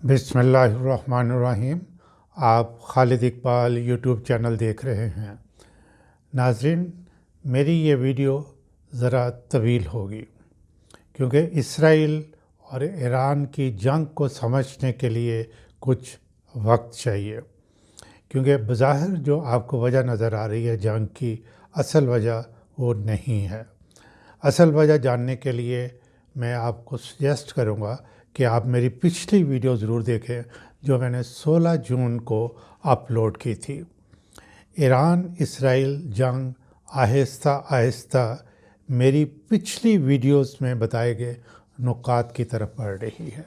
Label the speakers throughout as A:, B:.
A: بسم اللہ الرحمن الرحیم۔ آپ خالد اقبال یوٹیوب چینل دیکھ رہے ہیں۔ ناظرین، میری یہ ویڈیو ذرا طویل ہوگی کیونکہ اسرائیل اور ایران کی جنگ کو سمجھنے کے لیے کچھ وقت چاہیے، کیونکہ بظاہر جو آپ کو وجہ نظر آ رہی ہے جنگ کی، اصل وجہ وہ نہیں ہے۔ اصل وجہ جاننے کے لیے میں آپ کو سجیسٹ کروں گا کہ آپ میری پچھلی ویڈیو ضرور دیکھیں جو میں نے 16 جون کو اپلوڈ کی تھی۔ ایران اسرائیل جنگ آہستہ آہستہ میری پچھلی ویڈیوز میں بتائے گئے نکات کی طرف بڑھ رہی ہے۔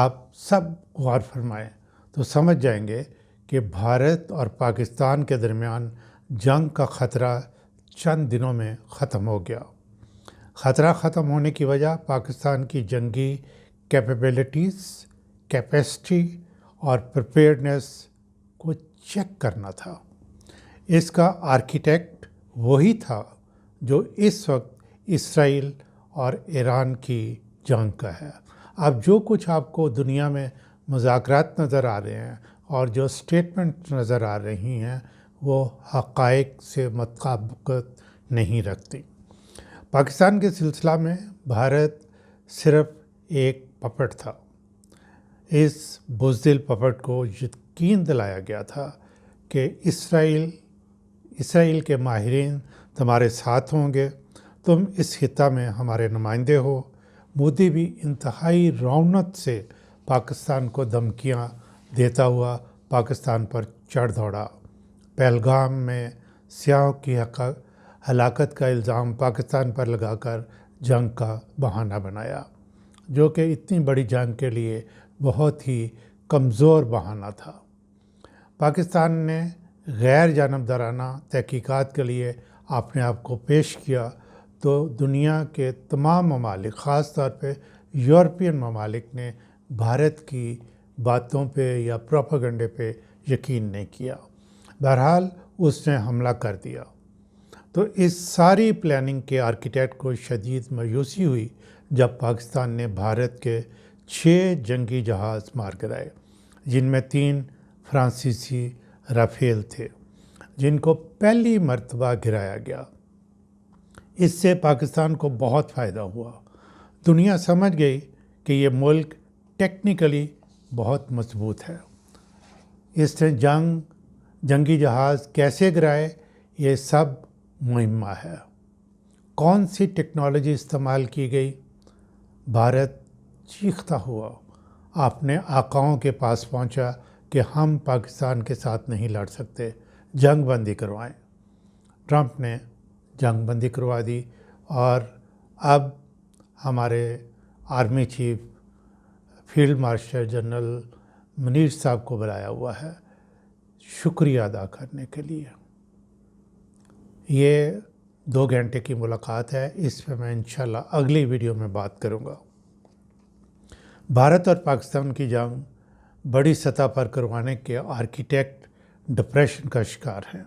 A: آپ سب غور فرمائیں تو سمجھ جائیں گے کہ بھارت اور پاکستان کے درمیان جنگ کا خطرہ چند دنوں میں ختم ہو گیا۔ خطرہ ختم ہونے کی وجہ پاکستان کی جنگی کیپیبلٹیز، کیپیسٹی اور پریپیئرڈنس کو چیک کرنا تھا۔ اس کا آرکیٹیکٹ وہی تھا جو اس وقت اسرائیل اور ایران کی جنگ کا ہے۔ اب جو کچھ آپ کو دنیا میں مذاکرات نظر آ رہے ہیں اور جو سٹیٹمنٹ نظر آ رہی ہیں وہ حقائق سے مطابقت نہیں رکھتی۔ پاکستان کے سلسلہ میں بھارت صرف ایک پپٹ تھا۔ اس بزدل پپٹ کو یقین دلایا گیا تھا کہ اسرائیل کے ماہرین تمہارے ساتھ ہوں گے، تم اس خطہ میں ہمارے نمائندے ہو۔ مودی بھی انتہائی رونق سے پاکستان کو دھمکیاں دیتا ہوا پاکستان پر چڑھ دوڑا۔ پہلگام میں سیاحوں کی ہلاکت کا الزام پاکستان پر لگا کر جنگ کا بہانہ بنایا، جو کہ اتنی بڑی جنگ کے لیے بہت ہی کمزور بہانہ تھا۔ پاکستان نے غیر جانبدارانہ تحقیقات کے لیے اپنے آپ کو پیش کیا تو دنیا کے تمام ممالک، خاص طور پہ یورپین ممالک نے بھارت کی باتوں پہ یا پروپیگنڈے پہ یقین نہیں کیا۔ بہرحال اس نے حملہ کر دیا تو اس ساری پلاننگ کے آرکیٹیکٹ کو شدید مایوسی ہوئی جب پاکستان نے بھارت کے 6 جنگی جہاز مار گرائے، جن میں 3 فرانسیسی رافیل تھے، جن کو پہلی مرتبہ گرایا گیا۔ اس سے پاکستان کو بہت فائدہ ہوا۔ دنیا سمجھ گئی کہ یہ ملک ٹیکنیکلی بہت مضبوط ہے۔ اس نے جنگی جہاز کیسے گرائے، یہ سب مہمہ ہے۔ کون سی ٹیکنالوجی استعمال کی گئی؟ بھارت چیختا ہوا اپنے آقاؤں کے پاس پہنچا کہ ہم پاکستان کے ساتھ نہیں لڑ سکتے، جنگ بندی کروائیں۔ ٹرمپ نے جنگ بندی کروا دی اور اب ہمارے army chief field marshal general Munir صاحب کو بلایا ہوا ہے شکریہ ادا کرنے کے لیے۔ یہ 2 گھنٹے کی ملاقات ہے، اس پہ میں انشاءاللہ اگلی ویڈیو میں بات کروں گا۔ بھارت اور پاکستان کی جنگ بڑی سطح پر کروانے کے آرکیٹیکٹ ڈپریشن کا شکار ہیں۔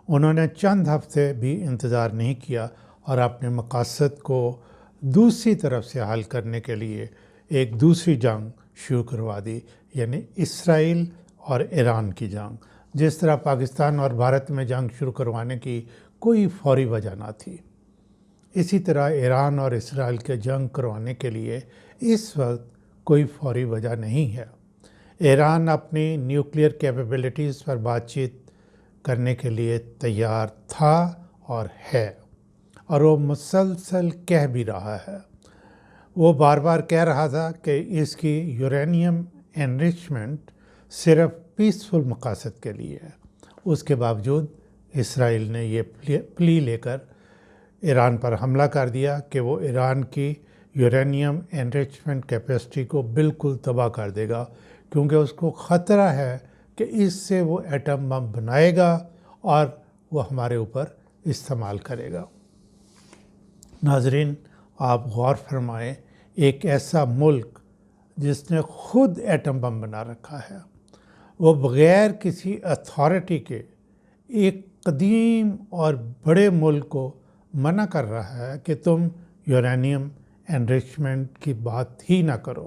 A: انہوں نے چند ہفتے بھی انتظار نہیں کیا اور اپنے مقاصد کو دوسری طرف سے حل کرنے کے لیے ایک دوسری جنگ شروع کروا دی، یعنی اسرائیل اور ایران کی جنگ۔ جس طرح پاکستان اور بھارت میں جنگ شروع کروانے کی کوئی فوری وجہ نہ تھی، اسی طرح ایران اور اسرائیل کے جنگ کروانے کے لیے اس وقت کوئی فوری وجہ نہیں ہے۔ ایران اپنی نیوکلیئر کیپیبلٹیز پر بات چیت کرنے کے لیے تیار تھا اور ہے، اور وہ مسلسل کہہ بھی رہا ہے۔ وہ بار بار کہہ رہا تھا کہ اس کی یورینیم انریچمنٹ صرف پیسفل مقاصد کے لیے ہے۔ اس کے باوجود اسرائیل نے یہ پلی لے کر ایران پر حملہ کر دیا کہ وہ ایران کی یورینیم انریچمنٹ کیپیسٹی کو بالکل تباہ کر دے گا، کیونکہ اس کو خطرہ ہے کہ اس سے وہ ایٹم بم بنائے گا اور وہ ہمارے اوپر استعمال کرے گا۔ ناظرین، آپ غور فرمائیں، ایک ایسا ملک جس نے خود ایٹم بم بنا رکھا ہے، وہ بغیر کسی اتھارٹی کے ایک قدیم اور بڑے ملک کو منع کر رہا ہے کہ تم یورینیم انریچمنٹ کی بات ہی نہ کرو۔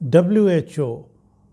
A: WHO,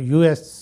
A: US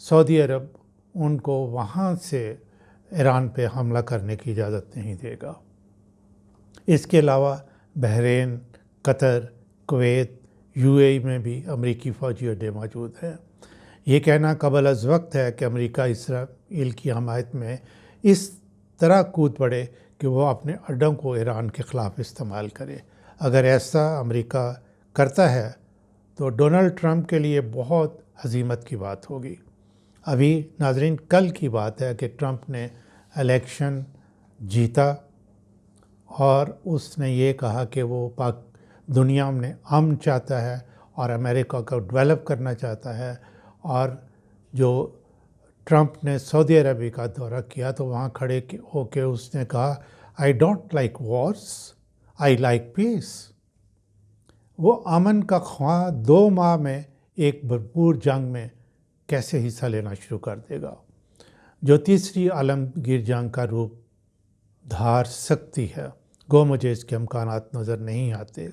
A: سعودی عرب ان کو وہاں سے ایران پہ حملہ کرنے کی اجازت نہیں دے گا۔ اس کے علاوہ بحرین، قطر، کویت، UAE میں بھی امریکی فوجی اڈے موجود ہیں۔ یہ کہنا قبل از وقت ہے کہ امریکہ اسرائیل کی حمایت میں اس طرح کود پڑے کہ وہ اپنے اڈوں کو ایران کے خلاف استعمال کرے۔ اگر ایسا امریکہ کرتا ہے تو ڈونلڈ ٹرمپ کے لیے بہت ہزیمت کی بات ہوگی۔ ابھی ناظرین کل کی بات ہے کہ ٹرمپ نے الیکشن جیتا اور اس نے یہ کہا کہ وہ دنیا میں امن چاہتا ہے اور امریکہ کو ڈیولپ کرنا چاہتا ہے، اور جو ٹرمپ نے سعودی عربی کا دورہ کیا تو وہاں کھڑے ہو کے اس نے کہا I don't like wars, I like peace. وہ امن کا خواہاں 2 ماہ میں ایک بھرپور جنگ میں کیسے حصہ لینا شروع کر دے گا جو تیسری عالمگیر جنگ کا روپ دھار سکتی ہے؟ گو مجھے اس کے امکانات نظر نہیں آتے۔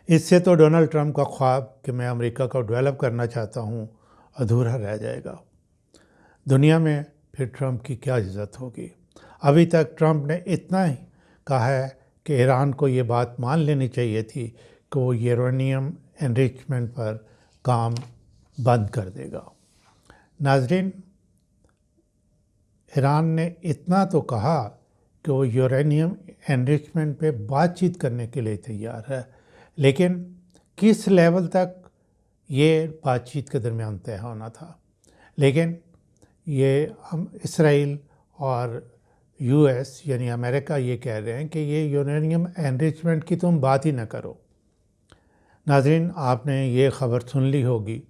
A: اس سے تو ڈونلڈ ٹرمپ کا خواب کہ میں امریکہ کو ڈیولپ کرنا چاہتا ہوں ادھورا رہ جائے گا۔ دنیا میں پھر ٹرمپ کی کیا عزت ہوگی؟ ابھی تک ٹرمپ نے اتنا ہی کہا ہے کہ ایران کو یہ بات مان لینی چاہیے تھی کہ وہ یورینیم انریچمنٹ پر کام بند کر دے گا۔ ناظرین، ایران نے اتنا تو کہا کہ وہ یورینیم انریچمنٹ پہ بات چیت کرنے کے لیے تیار ہے، لیکن کس لیول تک یہ بات چیت کے درمیان طے ہونا تھا۔ لیکن یہ ہم اسرائیل اور US یعنی امریکہ یہ کہہ رہے ہیں کہ یہ یورینیم انریچمنٹ کی تم بات ہی نہ کرو۔ ناظرین، آپ نے یہ خبر سن لی ہوگی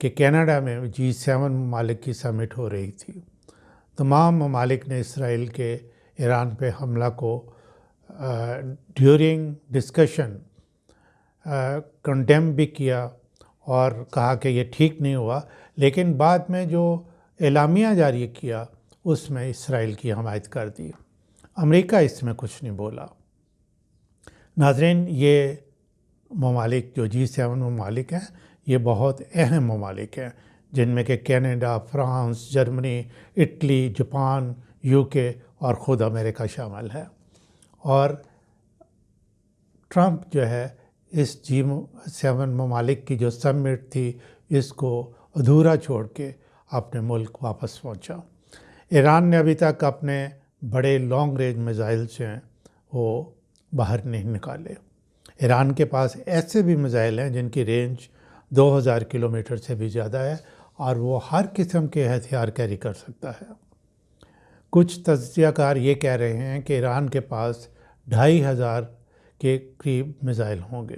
A: کہ کینیڈا میں G7 ممالک کی سمٹ ہو رہی تھی۔ تمام ممالک نے اسرائیل کے ایران پہ حملہ کو ڈیورنگ ڈسکشن کنڈیم بھی کیا اور کہا کہ یہ ٹھیک نہیں ہوا، لیکن بعد میں جو اعلامیہ جاری کیا اس میں اسرائیل کی حمایت کر دی۔ امریکہ اس میں کچھ نہیں بولا۔ ناظرین، یہ ممالک جو G7 ممالک ہیں یہ بہت اہم ممالک ہیں، جن میں کہ Canada, France, Germany, Italy, Japan, UK اور خود امریکہ شامل ہے۔ اور ٹرمپ جو ہے اس G7 ممالک کی جو سمٹ تھی اس کو ادھورا چھوڑ کے اپنے ملک واپس پہنچا۔ ایران نے ابھی تک اپنے بڑے لانگ رینج میزائل سے وہ باہر نہیں نکالے۔ ایران کے پاس ایسے بھی میزائل ہیں جن کی رینج 2000 کلومیٹر سے بھی زیادہ ہے اور وہ ہر قسم کے ہتھیار کیری کر سکتا ہے۔ کچھ تجزیہ کار یہ کہہ رہے ہیں کہ ایران کے پاس 2500 کے قریب میزائل ہوں گے۔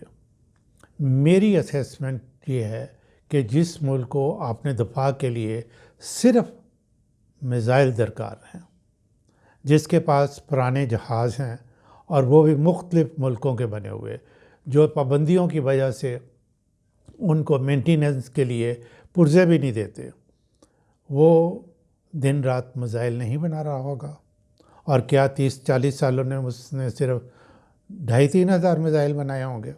A: میری اسیسمنٹ یہ ہے کہ جس ملک کو اپنے دفاع کے لیے صرف میزائل درکار ہیں، جس کے پاس پرانے جہاز ہیں اور وہ بھی مختلف ملکوں کے بنے ہوئے، جو پابندیوں کی وجہ سے ان کو مینٹیننس کے لیے پرزے بھی نہیں دیتے، وہ دن رات میزائل نہیں بنا رہا ہوگا۔ اور کیا 30-40 سالوں نے اس نے صرف 2500-3000 ہزار میزائل بنائے ہوں گے؟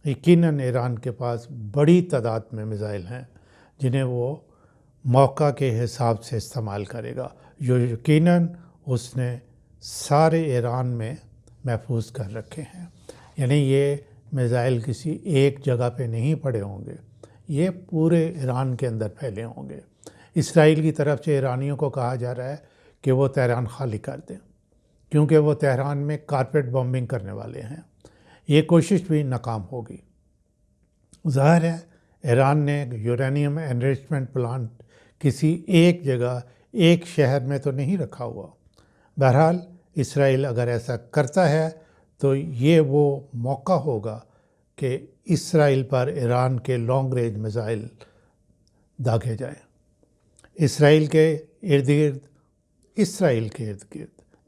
A: یقیناً ایران کے پاس بڑی تعداد میں میزائل ہیں جنہیں وہ موقع کے حساب سے استعمال کرے گا، جو یقیناً اس نے سارے ایران میں محفوظ کر رکھے ہیں۔ یعنی یہ میزائل کسی ایک جگہ پہ نہیں پڑے ہوں گے، یہ پورے ایران کے اندر پھیلے ہوں گے۔ اسرائیل کی طرف سے ایرانیوں کو کہا جا رہا ہے کہ وہ تہران خالی کر دیں، کیونکہ وہ تہران میں کارپیٹ بمبنگ کرنے والے ہیں۔ یہ کوشش بھی ناکام ہوگی۔ ظاہر ہے ایران نے یورینیم انریچمنٹ پلانٹ کسی ایک جگہ ایک شہر میں تو نہیں رکھا ہوا۔ بہرحال اسرائیل اگر ایسا کرتا ہے تو یہ وہ موقع ہوگا کہ اسرائیل پر ایران کے لانگ رینج میزائل داغے جائیں۔ اسرائیل کے ارد گرد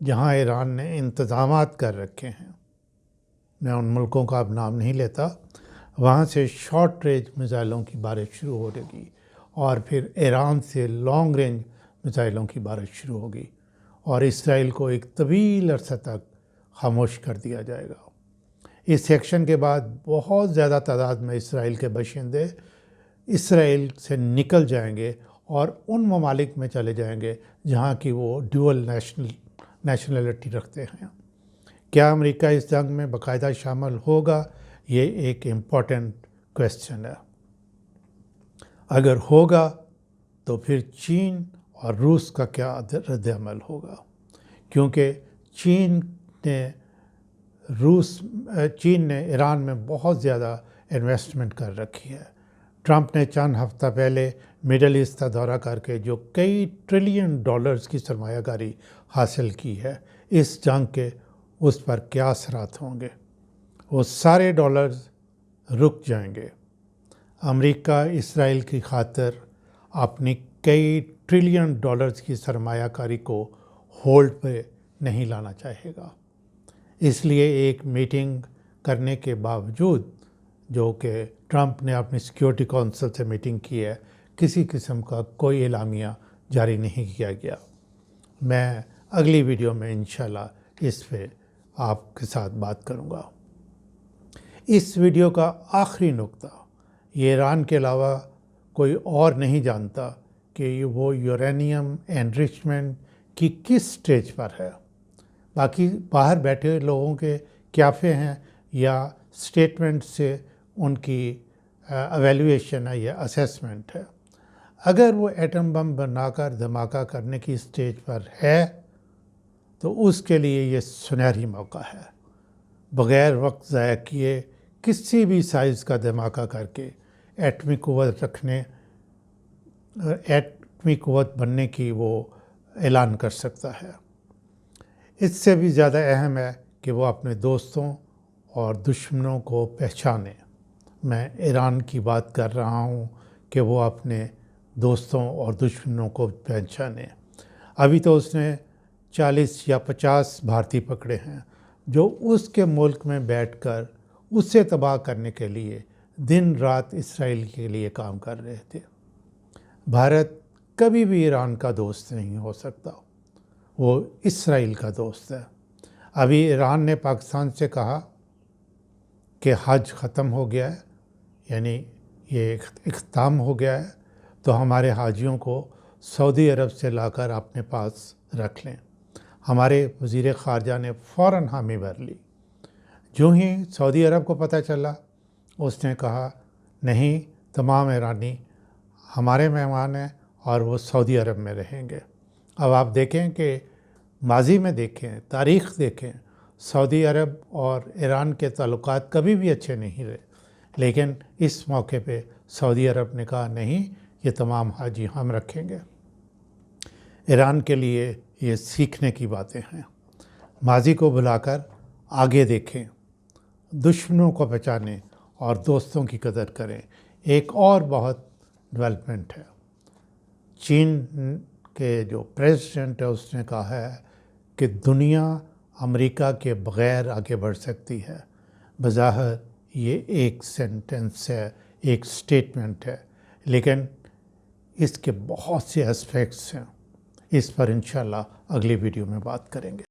A: جہاں ایران نے انتظامات کر رکھے ہیں، میں ان ملکوں کا اب نام نہیں لیتا، وہاں سے شارٹ رینج میزائلوں کی بارش شروع ہو گی اور پھر ایران سے لانگ رینج میزائلوں کی بارش شروع ہوگی اور اسرائیل کو ایک طویل عرصہ تک خاموش کر دیا جائے گا۔ اس سیکشن کے بعد بہت زیادہ تعداد میں اسرائیل کے باشندے اسرائیل سے نکل جائیں گے اور ان ممالک میں چلے جائیں گے جہاں کی وہ ڈیول نیشنلٹی رکھتے ہیں۔ کیا امریکہ اس جنگ میں باقاعدہ شامل ہوگا؟ یہ ایک امپورٹنٹ کویسچن ہے۔ اگر ہوگا تو پھر چین اور روس کا کیا رد عمل ہوگا؟ کیونکہ چین نے ایران میں بہت زیادہ انویسٹمنٹ کر رکھی ہے۔ ٹرمپ نے چند ہفتہ پہلے مڈل ایسٹ کا دورہ کر کے جو کئی ٹریلین ڈالرز کی سرمایہ کاری حاصل کی ہے، اس جنگ کے اس پر کیا اثرات ہوں گے؟ وہ سارے ڈالرز رک جائیں گے۔ امریکہ اسرائیل کی خاطر اپنی کئی ٹریلین ڈالرز کی سرمایہ کاری کو ہولڈ پہ نہیں لانا چاہے گا۔ اس لیے ایک میٹنگ کرنے کے باوجود جو کہ ٹرمپ نے اپنی سیکیورٹی کونسل سے میٹنگ کی ہے، کسی قسم کا کوئی اعلامیہ جاری نہیں کیا گیا۔ میں اگلی ویڈیو میں انشاءاللہ اس پہ آپ کے ساتھ بات کروں گا۔ اس ویڈیو کا آخری نقطہ، یہ ایران کے علاوہ کوئی اور نہیں جانتا کہ وہ یورینیم انریچمنٹ کی کس سٹیج پر ہے۔ باقی باہر بیٹھے لوگوں کے کیافے ہیں یا سٹیٹمنٹ سے ان کی ایویلویشن ہے یا اسیسمنٹ ہے۔ اگر وہ ایٹم بم بنا کر دھماکہ کرنے کی سٹیج پر ہے تو اس کے لیے یہ سنہری موقع ہے۔ بغیر وقت ضائع کیے کسی بھی سائز کا دھماکہ کر کے ایٹمی قوت بننے کی وہ اعلان کر سکتا ہے۔ اس سے بھی زیادہ اہم ہے کہ وہ اپنے دوستوں اور دشمنوں کو پہچانے۔ میں ایران کی بات کر رہا ہوں کہ وہ اپنے دوستوں اور دشمنوں کو پہچانے۔ ابھی تو اس نے 40 یا 50 بھارتی پکڑے ہیں جو اس کے ملک میں بیٹھ کر اسے تباہ کرنے کے لیے دن رات اسرائیل کے لیے کام کر رہے تھے۔ بھارت کبھی بھی ایران کا دوست نہیں ہو سکتا، وہ اسرائیل کا دوست ہے۔ ابھی ایران نے پاکستان سے کہا کہ حج ختم ہو گیا ہے، یعنی یہ اختتام ہو گیا ہے، تو ہمارے حاجیوں کو سعودی عرب سے لا کر اپنے پاس رکھ لیں۔ ہمارے وزیر خارجہ نے فوراً حامی بھر لی۔ جو ہی سعودی عرب کو پتہ چلا، اس نے کہا نہیں، تمام ایرانی ہمارے مہمان ہیں اور وہ سعودی عرب میں رہیں گے۔ اب آپ دیکھیں کہ ماضی میں دیکھیں، تاریخ دیکھیں، سعودی عرب اور ایران کے تعلقات کبھی بھی اچھے نہیں رہے، لیکن اس موقع پہ سعودی عرب نے کہا نہیں، یہ تمام حاجی ہم رکھیں گے۔ ایران کے لیے یہ سیکھنے کی باتیں ہیں۔ ماضی کو بھلا کر آگے دیکھیں، دشمنوں کو پہچانیں اور دوستوں کی قدر کریں۔ ایک اور بہت ڈیولپمنٹ ہے، چین کے جو پریزیڈنٹ ہے اس نے کہا ہے کہ دنیا امریکہ کے بغیر آگے بڑھ سکتی ہے۔ بظاہر یہ ایک سینٹنس ہے، ایک سٹیٹمنٹ ہے، لیکن اس کے بہت سے اسپیکٹس ہیں۔ اس پر انشاءاللہ اگلی ویڈیو میں بات کریں گے۔